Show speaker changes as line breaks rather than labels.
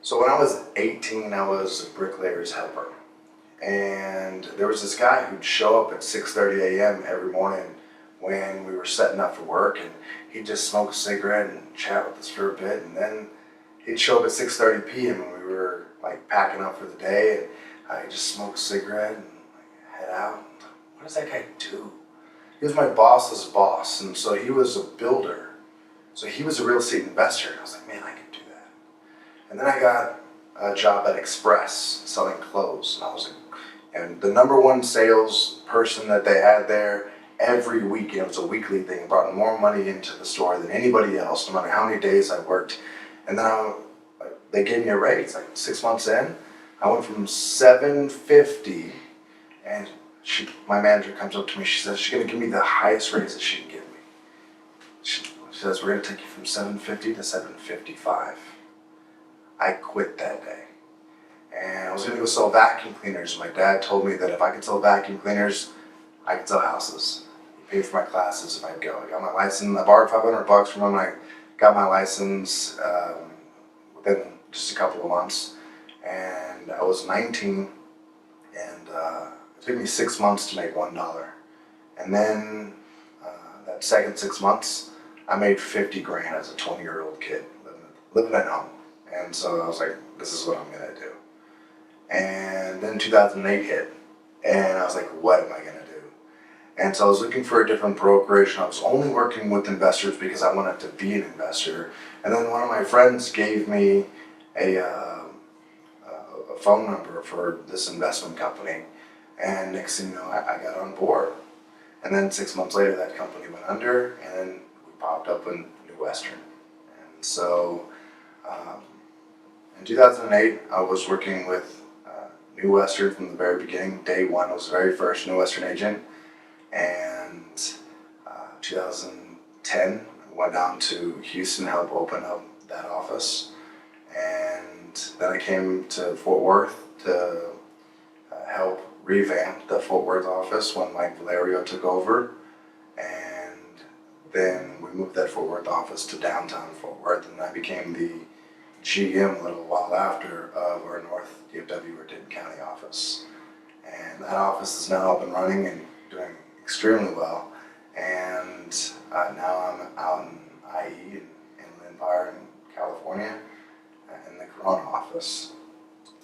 So when I was 18, I was a bricklayer's helper. And there was this guy who'd show up at 6:30 a.m. every morning when we were setting up for work, and he'd just smoke a cigarette and chat with us for a bit, and then he'd show up at 6:30 p.m. when we were like packing up for the day, and I'd just smoke a cigarette and head out. What does that guy do? He was my boss's boss, and so he was a builder. So he was a real estate investor, and I was like, man, I could do that. And then I got a job at Express selling clothes, and I was like, and the number one sales person that they had there every week, it was a weekly thing, brought more money into the store than anybody else, no matter how many days I worked. And then they gave me a raise, like 6 months in. I went from 750, and my manager comes up to me, she says she's gonna give me the highest raise that she can give me. She says, we're gonna take you from 750 to 755. I quit that day. And I was gonna go sell vacuum cleaners. My dad told me that if I could sell vacuum cleaners, I could sell houses. He paid for my classes if I'd go. I got my license. I borrowed $500 from him. I got my license within just a couple of months. And I was 19, and it took me 6 months to make $1. And then that second 6 months, I made 50 grand as a 20-year-old kid living at home. And so I was like, this is what I'm gonna do. And then 2008 hit, and I was like, what am I gonna do? And so I was looking for a different brokerage, and I was only working with investors because I wanted to be an investor. And then one of my friends gave me a phone number for this investment company, and next thing you know, I got on board. And then 6 months later, that company went under, and then we popped up in New Western. And so in 2008, I was working with New Western from the very beginning. Day one, I was the very first New Western agent. And 2010, I went down to Houston to help open up that office. And then I came to Fort Worth to help revamp the Fort Worth office when Mike Valerio took over. And then we moved that Fort Worth office to downtown Fort Worth, and I became the GM a little while after of our North DFW or Denton County office. And that office is now up and running and doing extremely well. And now I'm out in IE in Inland Empire in California in the Corona office.